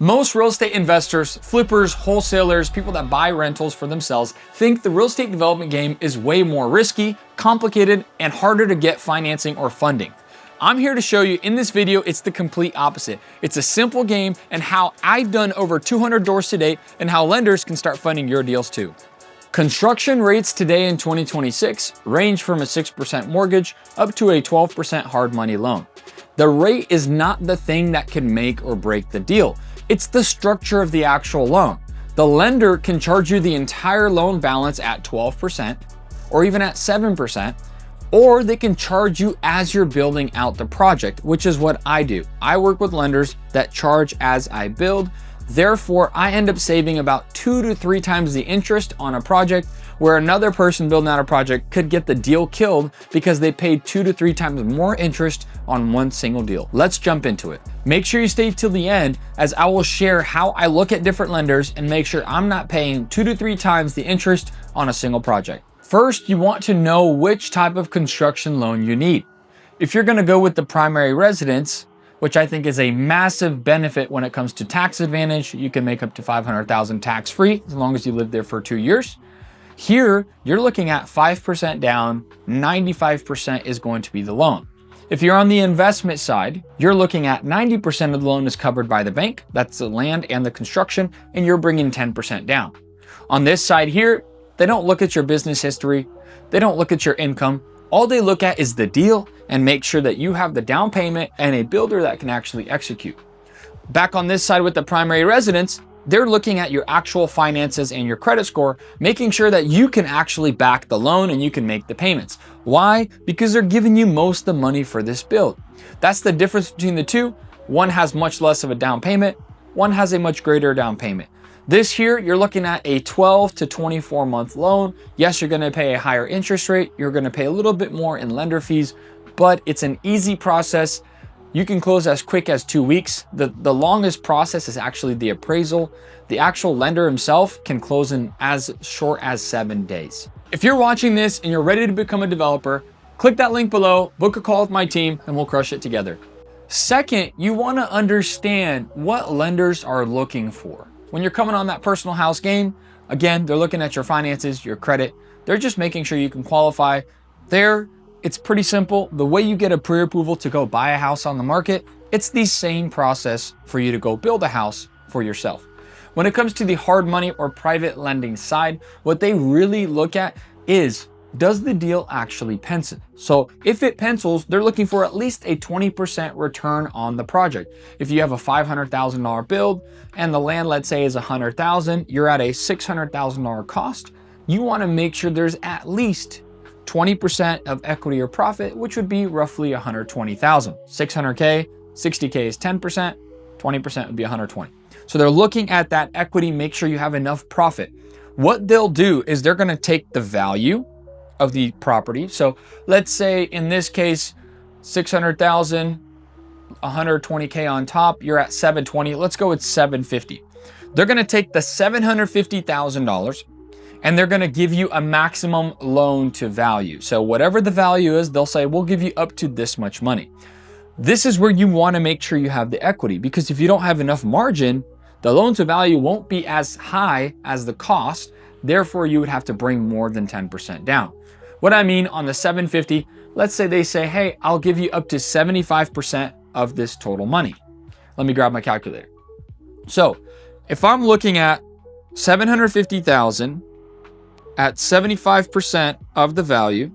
Most real estate investors, flippers, wholesalers, people that buy rentals for themselves think the real estate development game is way more risky, complicated, and harder to get financing or funding. I'm here to show you in this video, it's the complete opposite. It's a simple game and how I've done over 200 doors to date and how lenders can start funding your deals too. Construction rates today in 2026 range from a 6% mortgage up to a 12% hard money loan. The rate is not the thing that can make or break the deal. It's the structure of the actual loan. The lender can charge you the entire loan balance at 12% or even at 7%, or they can charge you as you're building out the project, which is what I do. I work with lenders that charge as I build. Therefore, I end up saving about 2 to 3 times the interest on a project, where another person building out a project could get the deal killed because they paid 2 to 3 times more interest on one single deal. Let's jump into it. Make sure you stay till the end, as I will share how I look at different lenders and make sure I'm not paying 2 to 3 times the interest on a single project. First, you want to know which type of construction loan you need. If you're gonna go with the primary residence, which I think is a massive benefit when it comes to tax advantage, you can make up to $500,000 tax-free as long as you live there for 2 years. Here, you're looking at 5% down, 95% is going to be the loan. If you're on the investment side, you're looking at 90% of the loan is covered by the bank, that's the land and the construction, and you're bringing 10% down. On this side here, they don't look at your business history, they don't look at your income, all they look at is the deal and make sure that you have the down payment and a builder that can actually execute. Back on this side with the primary residence, they're looking at your actual finances and your credit score, making sure that you can actually back the loan and you can make the payments. Why? Because they're giving you most of the money for this build. That's the difference between the two. One has much less of a down payment, one has a much greater down payment. This here, you're looking at a 12 to 24 month loan. Yes, you're gonna pay a higher interest rate. You're gonna pay a little bit more in lender fees, but it's an easy process. You can close as quick as 2 weeks. The longest process is actually the appraisal. The actual lender himself can close in as short as 7 days. If you're watching this and you're ready to become a developer, click that link below, book a call with my team, and we'll crush it together. Second, you wanna understand what lenders are looking for. When you're coming on that personal house game, again, they're looking at your finances, your credit. They're just making sure you can qualify. It's pretty simple. The way you get a pre-approval to go buy a house on the market, it's the same process for you to go build a house for yourself. When it comes to the hard money or private lending side, what they really look at is, does the deal actually pencil? So if it pencils, they're looking for at least a 20% return on the project. If you have a $500,000 build and the land, let's say, is $100,000, you're at a $600,000 cost, you wanna make sure there's at least 20% of equity or profit, which would be roughly 120,000. 600K, 60K is 10%, 20% would be 120. So they're looking at that equity, make sure you have enough profit. What they'll do is they're gonna take the value of the property. So let's say in this case, 600,000, 120K on top, you're at 720. Let's go with 750. They're gonna take the $750,000 and they're gonna give you a maximum loan to value. So whatever the value is, they'll say, we'll give you up to this much money. This is where you wanna make sure you have the equity, because if you don't have enough margin, the loan to value won't be as high as the cost. Therefore, you would have to bring more than 10% down. What I mean on the 750, let's say they say, hey, I'll give you up to 75% of this total money. Let me grab my calculator. So if I'm looking at 750,000 at 75% of the value,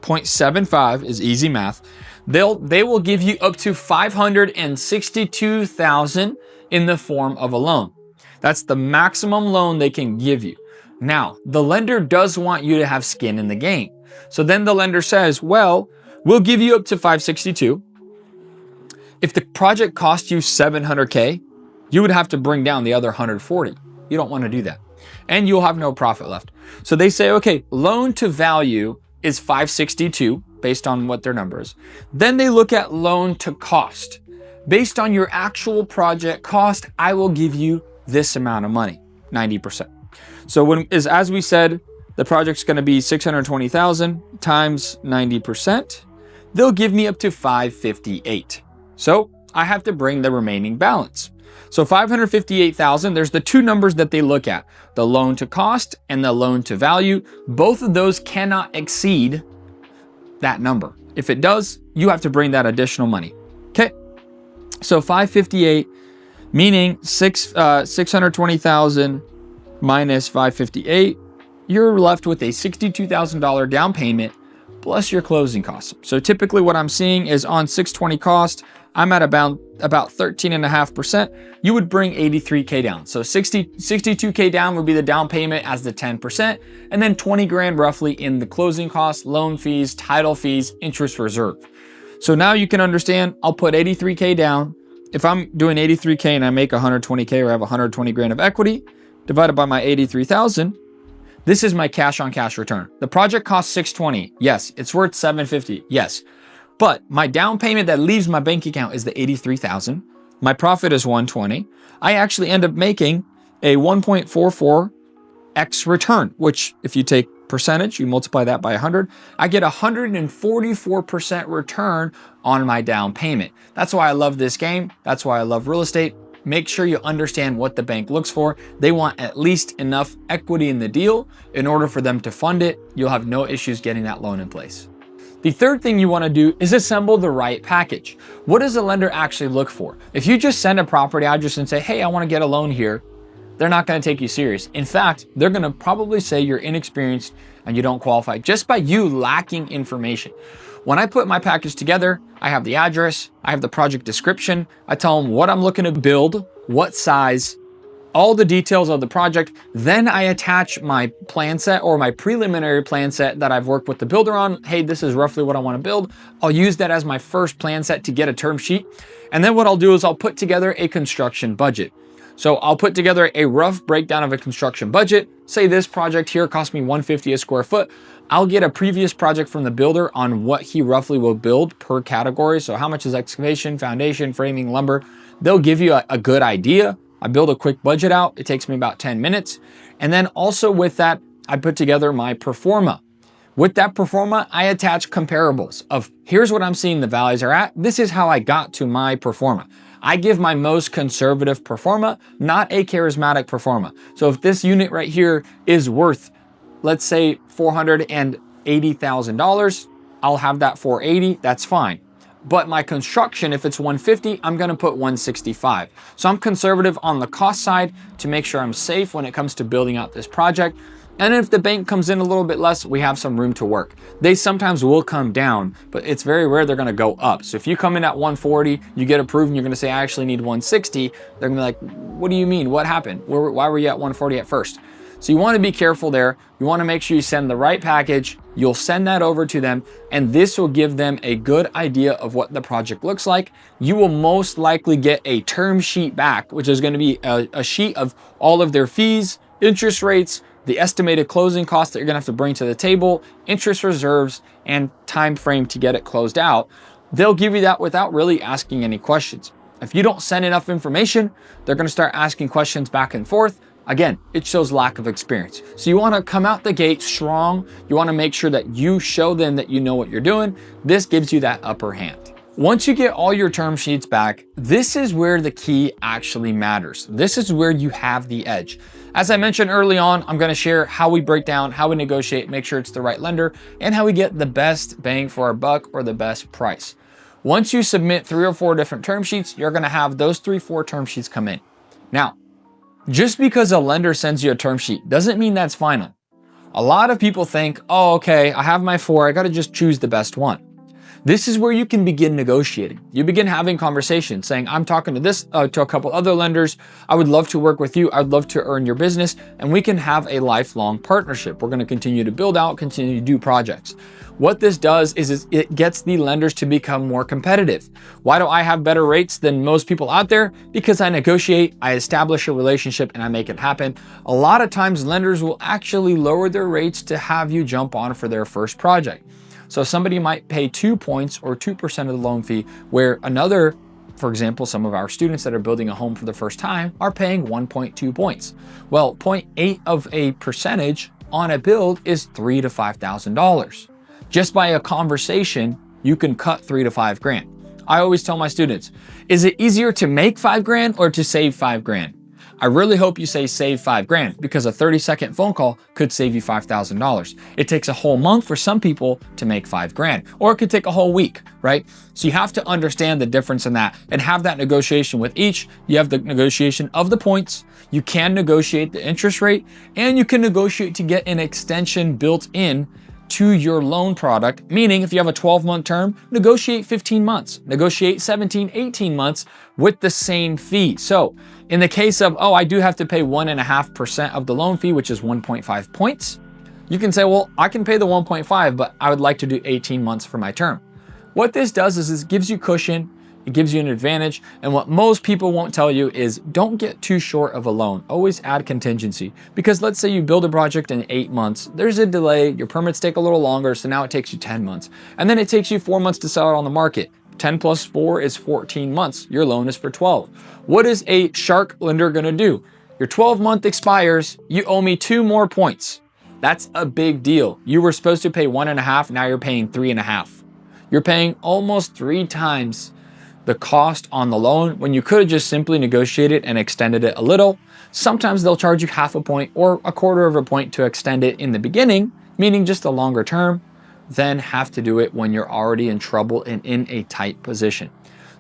0.75 is easy math. They will give you up to 562,000 in the form of a loan. That's the maximum loan they can give you. Now, the lender does want you to have skin in the game. So then the lender says, well, we'll give you up to 562. If the project cost you 700K, you would have to bring down the other 140. You don't want to do that. And you'll have no profit left. So they say, okay, loan to value is 562 based on what their number is. Then they look at loan to cost. Based on your actual project cost, I will give you this amount of money, 90%. So as we said, the project's gonna be 620,000 times 90%. They'll give me up to 558. So I have to bring the remaining balance. So 558,000, there's the two numbers that they look at, the loan to cost and the loan to value. Both of those cannot exceed that number. If it does, you have to bring that additional money. Okay. So 558, meaning 620,000 minus 558, you're left with a $62,000 down payment plus your closing costs. So typically what I'm seeing is on 620 cost, I'm at about 13.5%. You would bring 83K down. So 62K down would be the down payment as the 10%, and then 20 grand roughly in the closing costs, loan fees, title fees, interest reserve. So now you can understand, I'll put 83K down. If I'm doing 83K and I make 120K or I have 120 grand of equity, divided by my 83,000, this is my cash on cash return. The project costs 620. Yes. It's worth 750. Yes. But my down payment that leaves my bank account is the 83,000. My profit is 120. I actually end up making a 1.44x return, which if you take percentage, you multiply that by 100, I get 144% return on my down payment. That's why I love this game. That's why I love real estate. Make sure you understand what the bank looks for. They want at least enough equity in the deal in order for them to fund it. You'll have no issues getting that loan in place. The third thing you want to do is assemble the right package. What does a lender actually look for? If you just send a property address and say, hey, I want to get a loan here, they're not going to take you serious. In fact, they're going to probably say you're inexperienced and you don't qualify just by you lacking information. When I put my package together, I have the address, I have the project description, I tell them what I'm looking to build, what size, all the details of the project. Then I attach my plan set or my preliminary plan set that I've worked with the builder on. Hey, this is roughly what I want to build. I'll use that as my first plan set to get a term sheet. And then what I'll do is I'll put together a construction budget. So I'll put together a rough breakdown of a construction budget. Say this project here cost me $150 a square foot. I'll get a previous project from the builder on what he roughly will build per category. So how much is excavation, foundation, framing, lumber? They'll give you a good idea. I build a quick budget out. It takes me about 10 minutes. And then also with that, I put together my pro forma. With that pro forma, I attach comparables of here's what I'm seeing the values are at. This is how I got to my pro forma. I give my most conservative pro forma, not a charismatic pro forma. So if this unit right here is worth, let's say $480,000, I'll have that 480, that's fine. But my construction, if it's 150, I'm gonna put 165. So I'm conservative on the cost side to make sure I'm safe when it comes to building out this project. And if the bank comes in a little bit less, we have some room to work. They sometimes will come down, but it's very rare they're gonna go up. So if you come in at 140, you get approved and you're gonna say, I actually need 160, they're gonna be like, what do you mean? What happened? Why were you at 140 at first? So you wanna be careful there. You wanna make sure you send the right package. You'll send that over to them, and this will give them a good idea of what the project looks like. You will most likely get a term sheet back, which is gonna be a sheet of all of their fees, interest rates, the estimated closing costs that you're gonna have to bring to the table, interest reserves, and time frame to get it closed out. They'll give you that without really asking any questions. If you don't send enough information, they're gonna start asking questions back and forth. Again, it shows lack of experience. So you wanna come out the gate strong. You wanna make sure that you show them that you know what you're doing. This gives you that upper hand. Once you get all your term sheets back, this is where the key actually matters. This is where you have the edge. As I mentioned early on, I'm gonna share how we break down, how we negotiate, make sure it's the right lender, and how we get the best bang for our buck or the best price. Once you submit 3 or 4 different term sheets, you're gonna have those 3-4 term sheets come in. Now, just because a lender sends you a term sheet doesn't mean that's final. A lot of people think, oh, okay, I have my 4, I gotta just choose the best one. This is where you can begin negotiating. You begin having conversations saying, I'm talking to to a couple other lenders. I would love to work with you. I'd love to earn your business, and we can have a lifelong partnership. We're gonna continue to build out, continue to do projects. What this does is it gets the lenders to become more competitive. Why do I have better rates than most people out there? Because I negotiate, I establish a relationship, and I make it happen. A lot of times lenders will actually lower their rates to have you jump on for their first project. So somebody might pay 2 points or 2% of the loan fee, where another, for example, some of our students that are building a home for the first time are paying 1.2 points. Well, 0.8 of a percentage on a build is $3,000 to $5,000. Just by a conversation, you can cut 3 to 5 grand. I always tell my students, Is it easier to make 5 grand or to save 5 grand? I really hope you say save 5 grand, because a 30-second phone call could save you $5,000. It takes a whole month for some people to make 5 grand, or it could take a whole week, right? So you have to understand the difference in that and have that negotiation with each. You have the negotiation of the points, you can negotiate the interest rate, and you can negotiate to get an extension built in to your loan product, meaning if you have a 12-month term, negotiate 15 months, negotiate 17, 18 months with the same fee. So in the case of, oh, I do have to pay 1.5% of the loan fee, which is 1.5 points, you can say, well, I can pay the 1.5, but I would like to do 18 months for my term. What this does is it gives you cushion, it gives you an advantage, and what most people won't tell you is don't get too short of a loan. Always add contingency, because let's say you build a project in 8 months, there's a delay, your permits take a little longer, so now it takes you 10 months. And then it takes you 4 months to sell it on the market. 10 plus 4 is 14 months. Your loan is for 12. What is a shark lender gonna do? Your 12-month expires, you owe me 2 more points. That's a big deal. You were supposed to pay 1.5, now you're paying 3.5. You're paying almost 3 times the cost on the loan when you could have just simply negotiated and extended it a little. Sometimes they'll charge you 0.5 point or 1/4 of a point to extend it in the beginning, meaning just a longer term, then have to do it when you're already in trouble and in a tight position.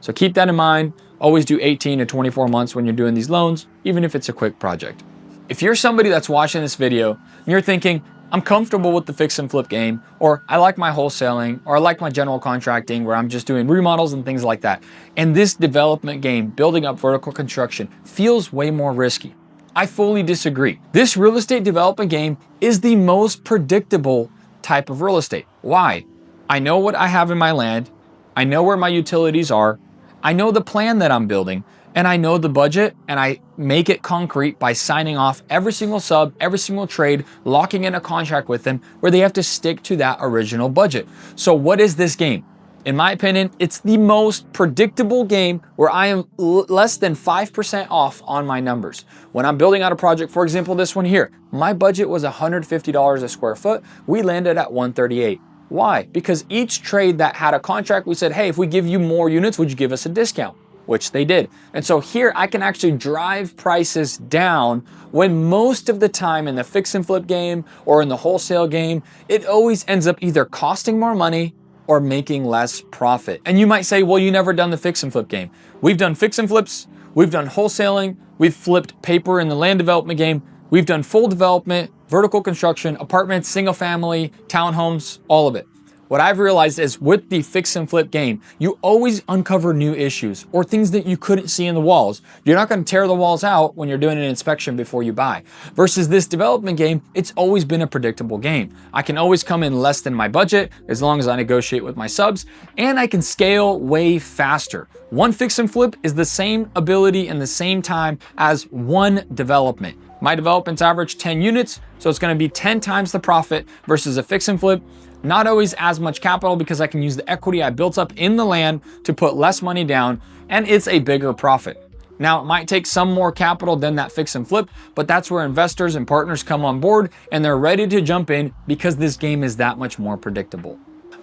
So keep that in mind. Always do 18 to 24 months when you're doing these loans, even if it's a quick project. If you're somebody that's watching this video and you're thinking, I'm comfortable with the fix and flip game, or I like my wholesaling, or I like my general contracting where I'm just doing remodels and things like that, and this development game, building up vertical construction, feels way more risky, I fully disagree. This real estate development game is the most predictable type of real estate. Why? I know what I have in my land, I know where my utilities are, I know the plan that I'm building, and I know the budget, and I make it concrete by signing off every single sub, every single trade, locking in a contract with them where they have to stick to that original budget. So what is this game? In my opinion, it's the most predictable game where I am less than 5% off on my numbers. When I'm building out a project, for example, this one here, my budget was $150 a square foot. We landed at $138. Why? Because each trade that had a contract, we said, hey, if we give you more units, would you give us a discount? Which they did. And so here I can actually drive prices down when most of the time in the fix and flip game or in the wholesale game, it always ends up either costing more money or making less profit. And you might say, well, you never done the fix and flip game. We've done fix and flips, we've done wholesaling, we've flipped paper in the land development game, we've done full development, vertical construction, apartments, single family, townhomes, all of it. What I've realized is with the fix and flip game, you always uncover new issues or things that you couldn't see in the walls. You're not going to tear the walls out when you're doing an inspection before you buy. Versus this development game, it's always been a predictable game. I can always come in less than my budget as long as I negotiate with my subs, and I can scale way faster. One fix and flip is the same ability and the same time as one development. My developments average 10 units, so it's going to be 10 times the profit versus a fix and flip. Not always as much capital because I can use the equity I built up in the land to put less money down, and it's a bigger profit. Now, it might take some more capital than that fix and flip, but that's where investors and partners come on board and they're ready to jump in because this game is that much more predictable.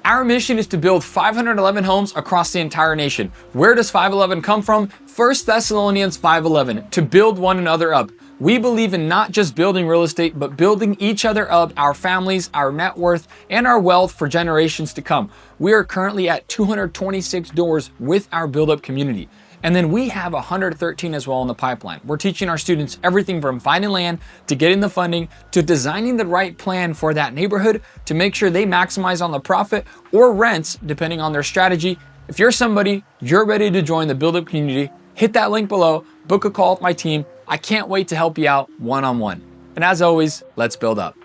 Our mission is to build 511 homes across the entire nation. Where does 511 come from? 1 Thessalonians 5:11, to build one another up. We believe in not just building real estate, but building each other up, our families, our net worth, and our wealth for generations to come. We are currently at 226 doors with our build-up community. And then we have 113 as well in the pipeline. We're teaching our students everything from finding land to getting the funding to designing the right plan for that neighborhood to make sure they maximize on the profit or rents depending on their strategy. If you're somebody, you're ready to join the build-up community, hit that link below, book a call with my team. I can't wait to help you out one-on-one. And as always, let's build up.